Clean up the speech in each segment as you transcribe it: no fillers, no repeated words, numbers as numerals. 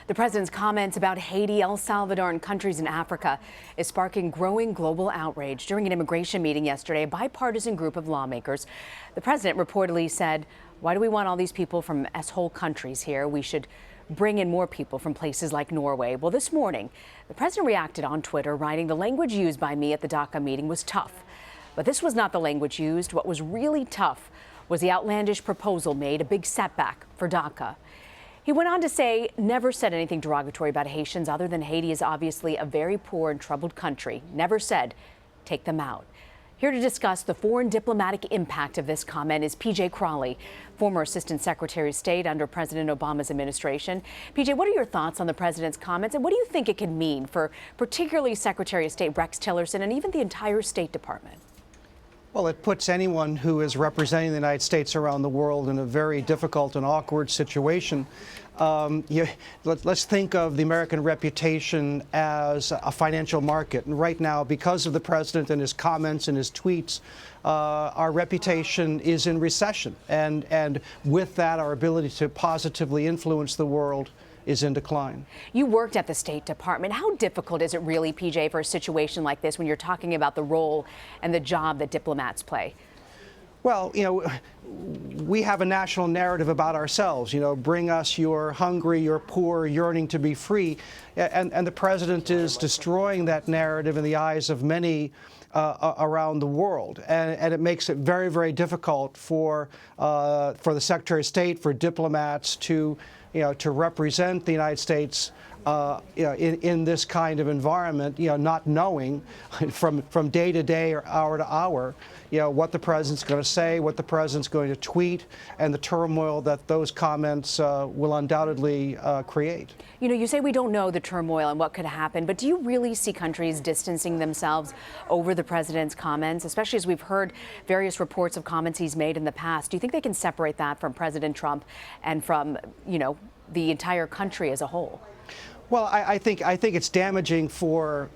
The president's comments about Haiti, El Salvador, and countries in Africa is sparking growing global outrage. During an immigration meeting yesterday, a bipartisan group of lawmakers, the president reportedly said, "Why do we want all these people from thole countries here? We should bring in more people from places like Norway." Well, this morning, the president reacted on Twitter, writing, "The language used by me at the DACA meeting was tough. But this was not the language used. What was really tough was the outlandish proposal made, a big setback for DACA." He went on to say, "Never said anything derogatory about Haitians other than Haiti is obviously a very poor and troubled country. Never said, take them out." Here to discuss the foreign diplomatic impact of this comment is PJ Crowley, former Assistant Secretary of State under President Obama's administration. PJ, what are your thoughts on the president's comments, and what do you think it can mean for particularly Secretary of State Rex Tillerson and even the entire State Department? Well, it puts anyone who is representing the United States around the world in a very difficult and awkward situation. Let's think of the American reputation as a financial market. And right now, because of the president and his comments and his tweets, our reputation is in recession. And with that, our ability to positively influence the world is in decline. You worked at the State Department. How difficult is it really, PJ, for a situation like this when you're talking about the role and the job that diplomats play? Well, we have a national narrative about ourselves. Bring us your hungry, your poor, yearning to be free. And the president is destroying that narrative in the eyes of many around the world. And it makes it very, very difficult for the Secretary of State, for diplomats to represent the United States in this kind of environment, not knowing from day to day or hour to hour, what the president's going to say, what the president's going to tweet, and the turmoil that those comments will undoubtedly create. You say we don't know the turmoil and what could happen, but do you really see countries distancing themselves over the president's comments, especially as we've heard various reports of comments he's made in the past? Do you think they can separate that from President Trump and from, the entire country as a whole? Well, I think it's damaging for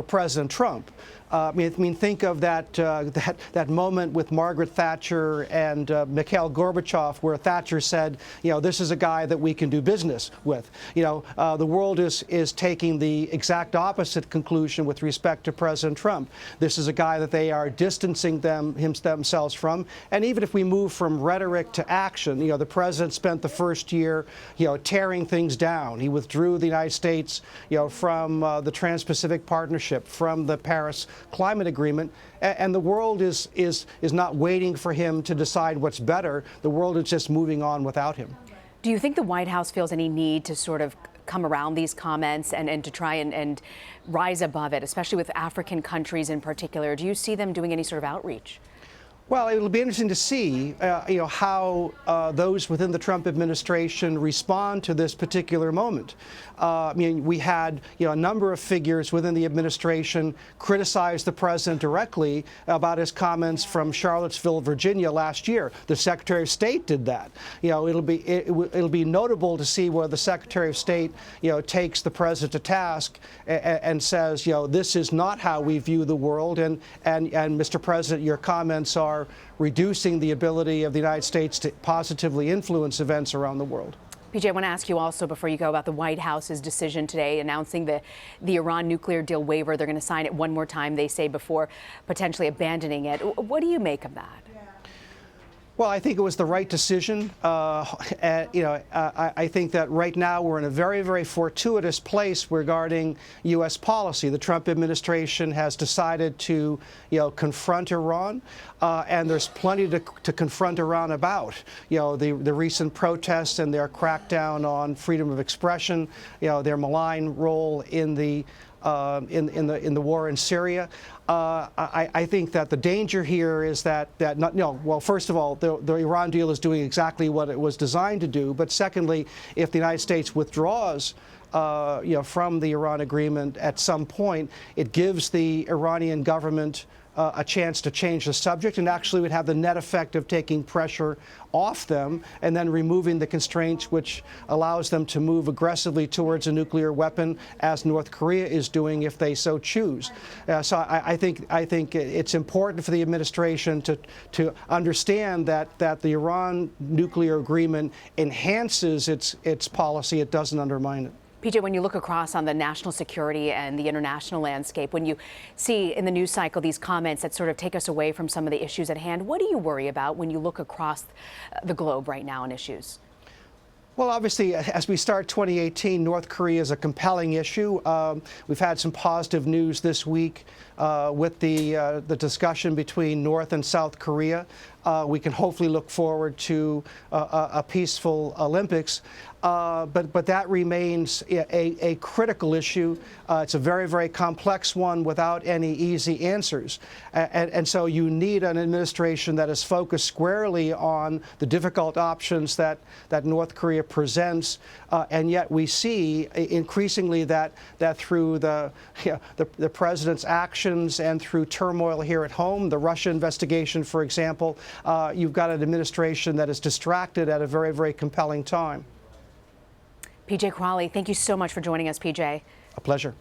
President Trump. Think of that moment with Margaret Thatcher and Mikhail Gorbachev, where Thatcher said, this is a guy that we can do business with. The world is taking the exact opposite conclusion with respect to President Trump. This is a guy that they are distancing themselves from. And even if we move from rhetoric to action, the president spent the first year, tearing things down. He withdrew the United States, from the Trans-Pacific Partnership, from the Paris Climate Agreement, and the world is not waiting for him to decide what's better. The world is just moving on without him. Do you think the White House feels any need to sort of come around these comments and to try and rise above it, especially with African countries in particular? Do you see them doing any sort of outreach? Well, it'll be interesting to see, how those within the Trump administration respond to this particular moment. We had, a number of figures within the administration criticize the president directly about his comments from Charlottesville, Virginia last year. The Secretary of State did that. It'll be notable to see where the Secretary of State, takes the president to task and says, this is not how we view the world. And Mr. President, your comments are reducing the ability of the United States to positively influence events around the world. PJ, I want to ask you also before you go about the White House's decision today announcing the Iran nuclear deal waiver. They're going to sign it one more time, they say, before potentially abandoning it. What do you make of that? Well, I think it was the right decision. I think that right now we're in a very, very fortuitous place regarding U.S. policy. The Trump administration has decided to, confront Iran, and there's plenty to confront Iran about. The recent protests and their crackdown on freedom of expression, their malign role in the war in Syria. I think that the danger here is well, first of all, the Iran deal is doing exactly what it was designed to do. But secondly, if the United States withdraws from the Iran agreement at some point, it gives the Iranian government a chance to change the subject, and actually would have the net effect of taking pressure off them and then removing the constraints which allows them to move aggressively towards a nuclear weapon, as North Korea is doing if they so choose. So I think it's important for the administration to understand that the Iran nuclear agreement enhances its policy. It doesn't undermine it. PJ, when you look across on the national security and the international landscape, when you see in the news cycle these comments that sort of take us away from some of the issues at hand, what do you worry about when you look across the globe right now on issues? Well, obviously, as we start 2018, North Korea is a compelling issue. We've had some positive news this week with the discussion between North and South Korea. We can hopefully look forward to a peaceful Olympics. But that remains a critical issue. It's a very, very complex one without any easy answers. And so you need an administration that is focused squarely on the difficult options that North Korea presents. And yet we see increasingly that through the president's actions and through turmoil here at home, the Russia investigation, for example, you've got an administration that is distracted at a very, very compelling time. PJ Crowley, thank you so much for joining us, PJ. A pleasure.